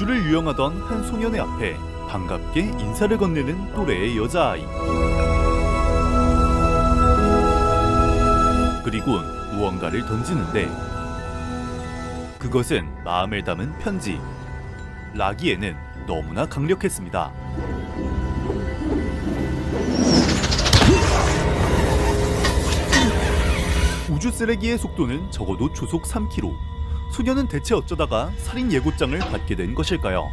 우주를 유영하던 한 소년의 앞에 반갑게 인사를 건네는 또래의 여자아이. 그리곤 무언가를 던지는데 그것은 마음을 담은 편지. 라기에는 너무나 강력했습니다. 우주 쓰레기의 속도는 적어도 초속 3km. 소녀는 대체 어쩌다가 살인 예고장을 받게 된 것일까요?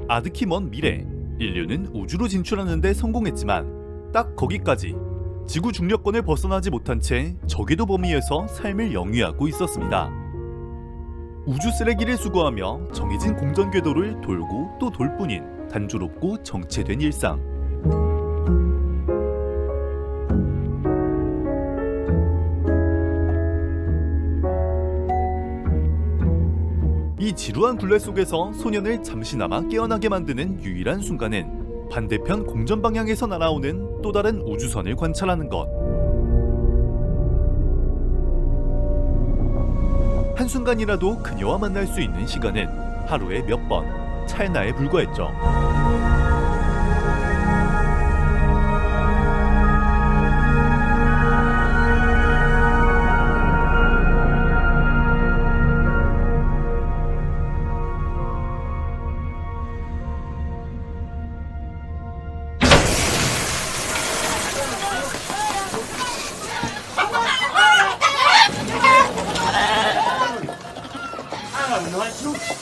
아득히 먼 미래, 인류는 우주로 진출하는 데 성공했지만 딱 거기까지. 지구 중력권을 벗어나지 못한 채 저궤도 범위에서 삶을 영위하고 있었습니다. 우주 쓰레기를 수거하며 정해진 공전 궤도를 돌고 또 돌 뿐인 단조롭고 정체된 일상. 이 지루한 굴레 속에서 소년을 잠시나마 깨어나게 만드는 유일한 순간은 반대편 공전 방향에서 날아오는 또 다른 우주선을 관찰하는 것. 한순간이라도 그녀와 만날 수 있는 시간은 하루에 몇 번, 찰나에 불과했죠.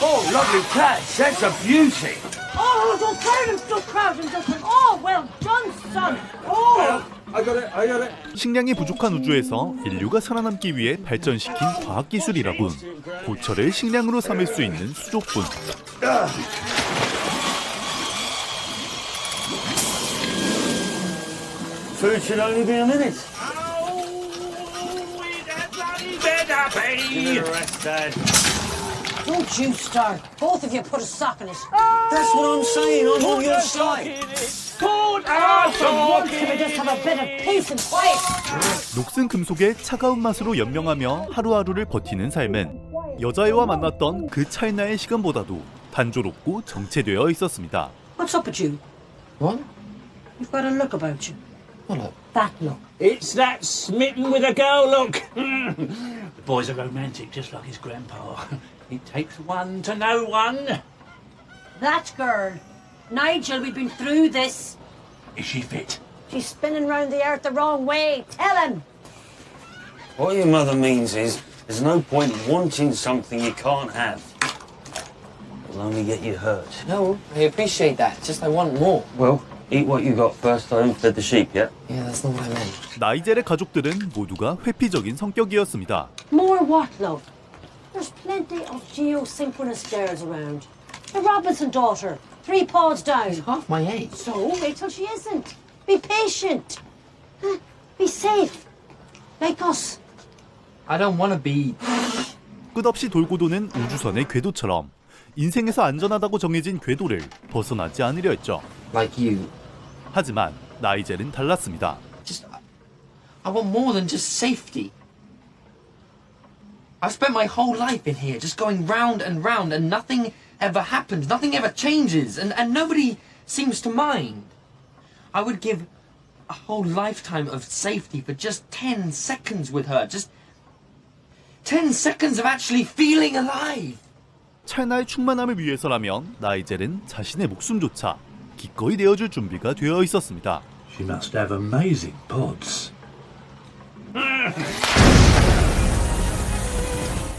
Oh, lovely catch. That's a beauty. Oh, don't crowd him, don't crowd him, don't crowd him. Oh, well done, son. Oh. I got it. 식량이 부족한 우주에서 인류가 살아남기 위해 발전시킨 과학기술이라군. 고철을 식량으로 삼을 수 있는 수족분. Food should only be a minute. Don't you start. Both of you put a sock in it. That's what I'm saying. I'm on your side. Can we just have a bit of peace and quiet? 녹슨 금속의 차가운 맛으로 연명하며 하루하루를 버티는 삶은 여자애와 만났던 그 찰나의 시간보다도 단조롭고 정체되어 있었습니다. What's up with you? What? You've got a look about you. What look? That look. It's that smitten with a girl look. The boy's a romantic, just like his grandpa. It takes one to know one. That girl. Nigel, we've been through this. Is she fit? She's spinning round the earth the wrong way. Tell him. What your mother means is there's no point wanting something you can't have. It'll only get you hurt. No, I appreciate that. Just I want more. Well, eat what you got first. I haven't fed the sheep yet. Yeah, that's not what I meant. 나이젤의 가족들은 모두가 회피적인 성격이었습니다. More what, love? There's plenty of geosynchronous girls around. The Robinson daughter, 3 paws down. Half my age. So wait till she isn't. Be patient. Be safe. Like us. I don't want to be. 끝없이 돌고 도는 우주선의 궤도처럼 인생에서 안전하다고 정해진 궤도를 벗어나지 않으려 했죠. Like you. 하지만 나이젤은 달랐습니다. Just, I want more than just safety. I've spent my whole life in here, just going round and round, and nothing ever happens, nothing ever changes, and nobody seems to mind. I would give a whole lifetime of safety for just 10 seconds with her, just 10 seconds of actually feeling alive. 찰나의 충만함을 위해서라면 나이젤은 자신의 목숨조차 기꺼이 내어줄 준비가 되어 있었습니다. She must have amazing pods.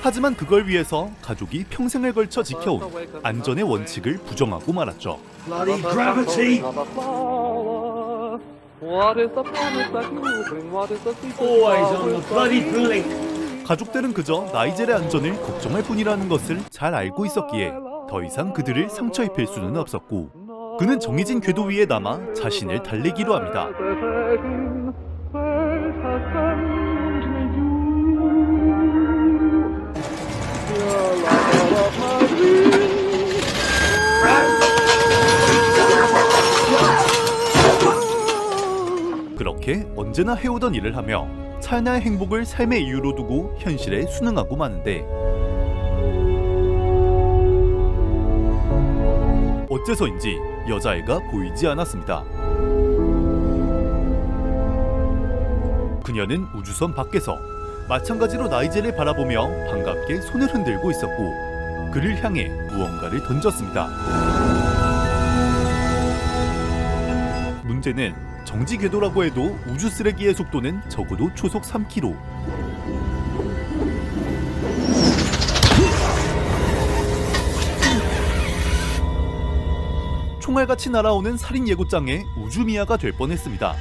하지만 그걸 위해서 가족이 평생을 걸쳐 지켜온 안전의 원칙을 부정하고 말았죠. Bloody gravity. Always on the bloody blink. 가족들은 그저 나이젤의 안전을 걱정할 뿐이라는 것을 잘 알고 있었기에 더 이상 그들을 상처 입힐 수는 없었고 그는 정해진 궤도 위에 남아 자신을 달래기로 합니다. 그렇게 언제나 해오던 일을 하며 차이나의 행복을 삶의 이유로 두고 현실에 순응하고 마는데 어째서인지 여자애가 보이지 않았습니다. 그녀는 우주선 밖에서 마찬가지로 나이젤을 바라보며 반갑게 손을 흔들고 있었고 그를 향해 무언가를 던졌습니다. 문제는 정지 궤도라고 해도 우주 쓰레기의 속도는 적어도 초속 3km. 총알같이 날아오는 살인 예고장에 우주미아가 될 뻔했습니다.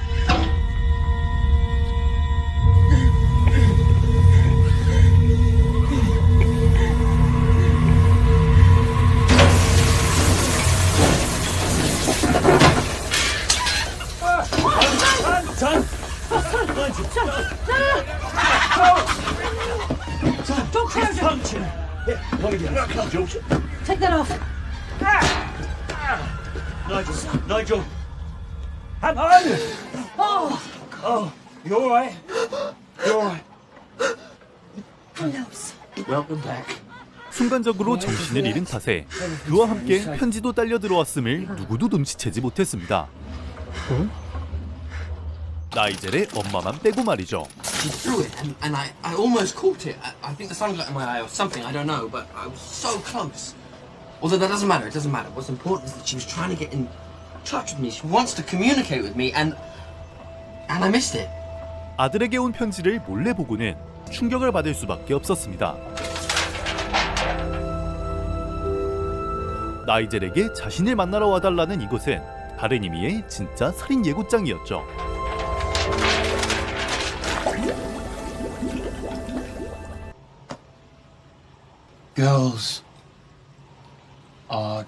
Don't crouch it. Take that off. Nigel! Hang on! Oh, Oh, you alright? You alright? hello, son. Welcome back. 순간적으로 정신을 잃은 탓에 그와 함께 편지도 딸려 들어왔음을 누구도 눈치채지 못했습니다. 나이젤의 엄마만 빼고 말이죠. She threw it, and I almost caught it. I think the sun got in my eye or something, I don't know, but I was so close. Although that doesn't matter, it doesn't matter. What's important is that she was trying to get in touch with me. She wants to communicate with me, and I missed it. 아들에게 온 편지를 몰래 보고는 충격을 받을 수밖에 없었습니다. 나이젤에게 자신을 만나러 와달라는 이것은 다른 의미의 진짜 살인 예고장이었죠. Girls are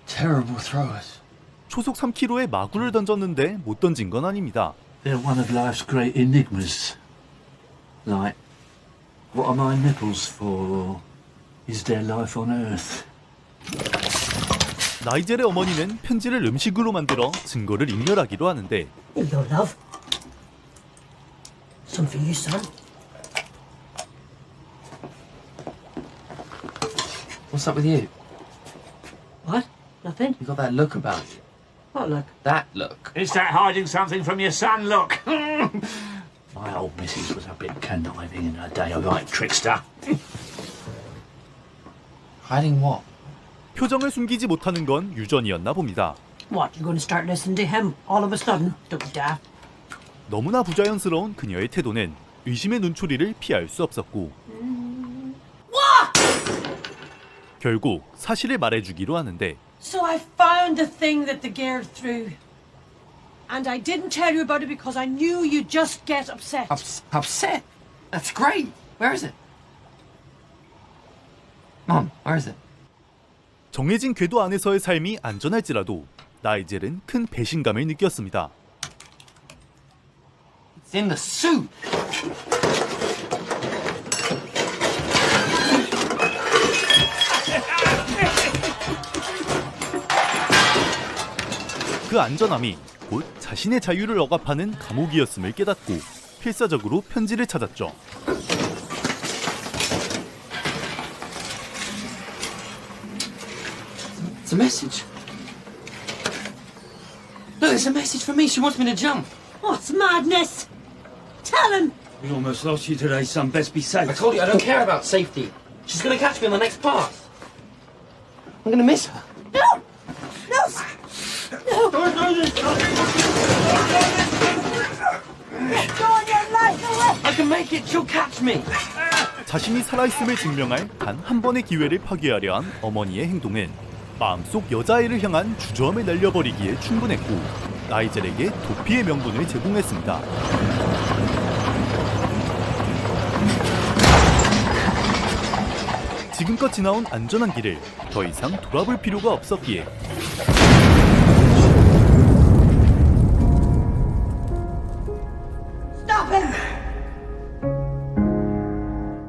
terrible throwers. 초속 3km의 마구를 던졌는데 못 던진 건 아닙니다. They're one of life's great enigmas. Like, what are my nipples for? Is there life on Earth? 나이젤의 어머니는 편지를 음식으로 만들어 증거를 인멸하기로 하는데 Hello, love. Some for you, son. What's up with you? What? Nothing? You got that look about you. What look? That look. Is that hiding something from your son? Look! My old missus was a bit conniving in her day, a right trickster. Hiding what? 표정을 숨기지 못하는 건 유전이었나 봅니다. What, you're going to start listening to him all of a sudden? Don't be daft. 너무나 부자연스러운 그녀의 태도는 의심의 눈초리를 피할 수 없었고 결국 사실을 말해주기로 하는데 So I found the thing that the girl threw. And I didn't tell you about it because I knew you'd just get upset. Upset? That's great. Where is it? Mom, where is it? 정해진 궤도 안에서의 삶이 안전할지라도 나이젤은 큰 배신감을 느꼈습니다. It's in the suit. 그 안전함이 곧 자신의 자유를 억압하는 감옥이었음을 깨닫고 필사적으로 편지를 찾았죠. It's a message. Look, it's a message for me. She wants me to jump. What's madness? Tell him. We almost lost you today, son. Best be safe. I told you I don't care about safety. She's gonna catch me on the next pass. I'm gonna miss her. No! No! No! Let go of your life away! I can make it. She'll catch me. 자신이 살아있음을 증명할 단 한 번의 기회를 파괴하려 한 어머니의 행동은 마음속 여자아이를 향한 주저함을 날려버리기에 충분했고 나이젤에게 도피의 명분을 제공했습니다. 지금껏 지나온 안전한 길을 더 이상 돌아볼 필요가 없었기에 Stop him!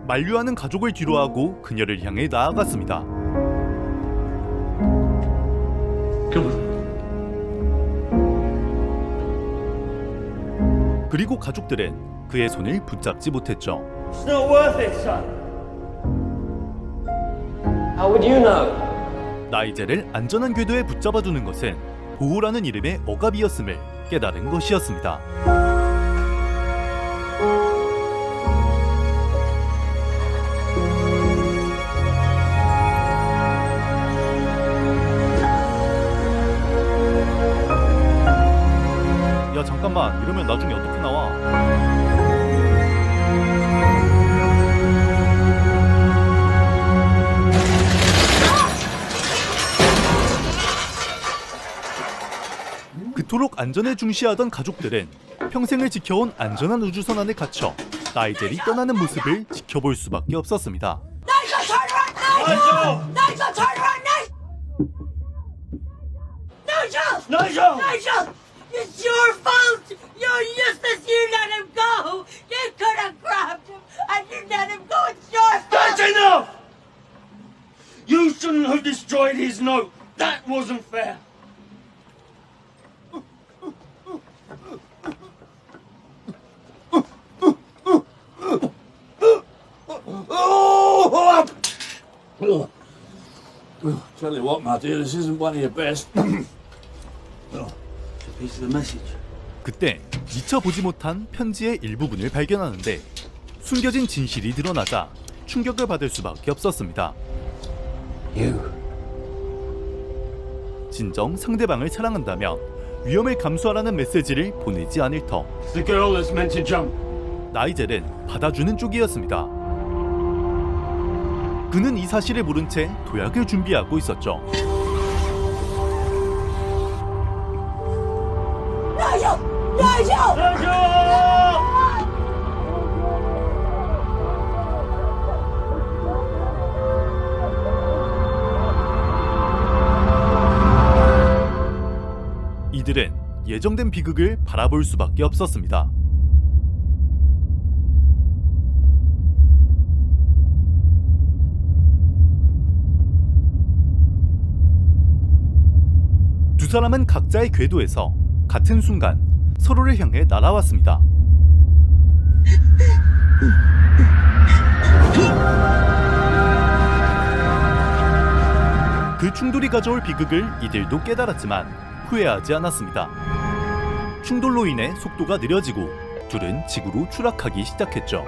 만류하는 가족을 뒤로하고 그녀를 향해 나아갔습니다. Come on. 그리고 가족들은 그의 손을 붙잡지 못했죠. It's not worth it, son. How would you know? 나이젤을 안전한 궤도에 붙잡아두는 것은 보호라는 이름의 억압이었음을 깨달은 것이었습니다. 야 잠깐만, 이러면 나중에 어떻게 나와? 그토록 안전에 중시하던 가족들은 평생을 지켜온 안전한 우주선 안에 갇혀 나이젤이 떠나는 모습을 지켜볼 수밖에 없었습니다. Nigel, turn around! Nigel! Nigel, turn around! Nigel! Nigel! Nigel! It's your fault! You're useless! You let him go! You could have grabbed him and you let him go! It's your fault! That's enough! You shouldn't have destroyed his note. That wasn't fair. Tell you what, my dear, this isn't one of your best. It's a piece of the message. 그때 미처 보지 못한 편지의 일부분을 발견하는데 숨겨진 진실이 드러나자 충격을 받을 수밖에 없었습니다. You. 진정 상대방을 사랑한다면 위험을 감수하라는 메시지를 보내지 않을 터 It's the girl that's meant to jump. 나이젤은 받아주는 쪽이었습니다. 그는 이 사실을 모른 채 도약을 준비하고 있었죠. Nigel! Nigel! 이들은 예정된 비극을 바라볼 수밖에 없었습니다. 두 사람은 각자의 궤도에서 같은 순간 서로를 향해 날아왔습니다. 그 충돌이 가져올 비극을 이들도 깨달았지만 후회하지 않았습니다. 충돌로 인해 속도가 느려지고 둘은 지구로 추락하기 시작했죠.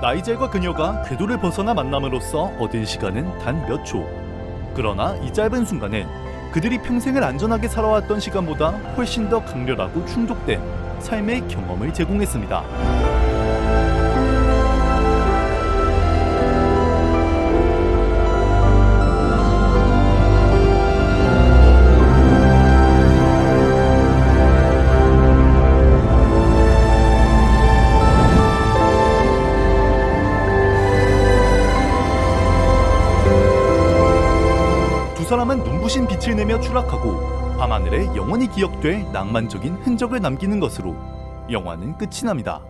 나이젤과 그녀가 궤도를 벗어나 만남으로써 얻은 시간은 단 몇 초. 그러나 이 짧은 순간은 그들이 평생을 안전하게 살아왔던 시간보다 훨씬 더 강렬하고 충족된 삶의 경험을 제공했습니다. 두 사람은 눈부신 빛을 내며 추락하고 밤하늘에 영원히 기억될 낭만적인 흔적을 남기는 것으로 영화는 끝이 납니다.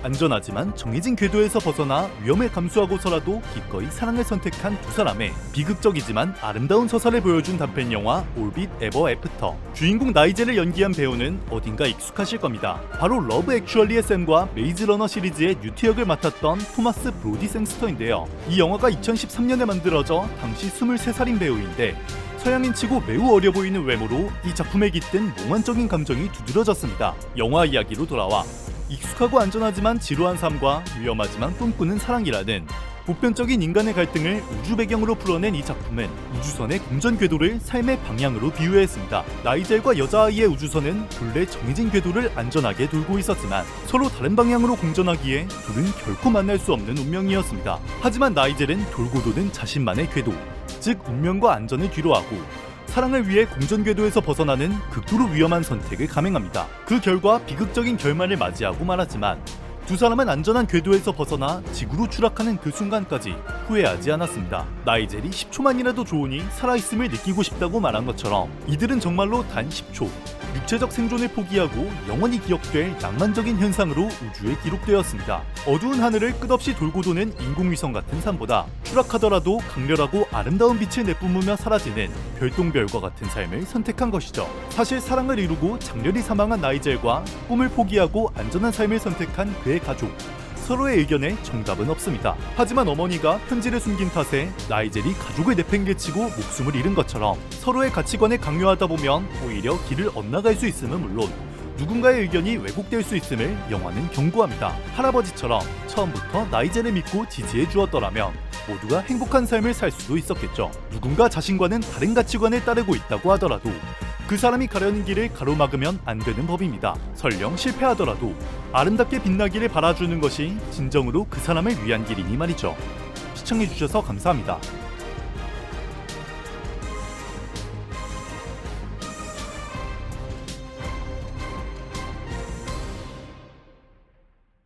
안전하지만 정해진 궤도에서 벗어나 위험을 감수하고서라도 기꺼이 사랑을 선택한 두 사람의 비극적이지만 아름다운 서사를 보여준 단편 영화 올빗 에버 애프터. 주인공 나이젤을 연기한 배우는 어딘가 익숙하실 겁니다. 바로 러브 액츄얼리의 샘과 메이즈 러너 시리즈의 뉴트 역을 맡았던 토마스 브로디 생스터인데요. 이 영화가 2013년에 만들어져 당시 23살인 배우인데 서양인치고 매우 어려 보이는 외모로 이 작품에 깃든 몽환적인 감정이 두드러졌습니다. 영화 이야기로 돌아와 익숙하고 안전하지만 지루한 삶과 위험하지만 꿈꾸는 사랑이라는 보편적인 인간의 갈등을 우주 배경으로 풀어낸 이 작품은 우주선의 공전 궤도를 삶의 방향으로 비유했습니다. 나이젤과 여자아이의 우주선은 본래 정해진 궤도를 안전하게 돌고 있었지만 서로 다른 방향으로 공전하기에 둘은 결코 만날 수 없는 운명이었습니다. 하지만 나이젤은 돌고 도는 자신만의 궤도, 즉 운명과 안전을 뒤로하고 사랑을 위해 공전 궤도에서 벗어나는 극도로 위험한 선택을 감행합니다. 그 결과 비극적인 결말을 맞이하고 말았지만 두 사람은 안전한 궤도에서 벗어나 지구로 추락하는 그 순간까지 후회하지 않았습니다. 나이젤이 10초만이라도 좋으니 살아있음을 느끼고 싶다고 말한 것처럼 이들은 정말로 단 10초 육체적 생존을 포기하고 영원히 기억될 낭만적인 현상으로 우주에 기록되었습니다. 어두운 하늘을 끝없이 돌고 도는 인공위성 같은 삶보다 추락하더라도 강렬하고 아름다운 빛을 내뿜으며 사라지는 별똥별과 같은 삶을 선택한 것이죠. 사실 사랑을 이루고 장렬히 사망한 나이젤과 꿈을 포기하고 안전한 삶을 선택한 그의 가족. 서로의 의견에 정답은 없습니다. 하지만 어머니가 편지를 숨긴 탓에 나이젤이 가족을 내팽개치고 목숨을 잃은 것처럼 서로의 가치관을 강요하다 보면 오히려 길을 엇나갈 수 있음은 물론 누군가의 의견이 왜곡될 수 있음을 영화는 경고합니다. 할아버지처럼 처음부터 나이젤을 믿고 지지해 주었더라면 모두가 행복한 삶을 살 수도 있었겠죠. 누군가 자신과는 다른 가치관을 따르고 있다고 하더라도 그 사람이 가려는 길을 가로막으면 안 되는 법입니다. 설령 실패하더라도 아름답게 빛나기를 바라주는 것이 진정으로 그 사람을 위한 길이니 말이죠. 시청해주셔서 감사합니다.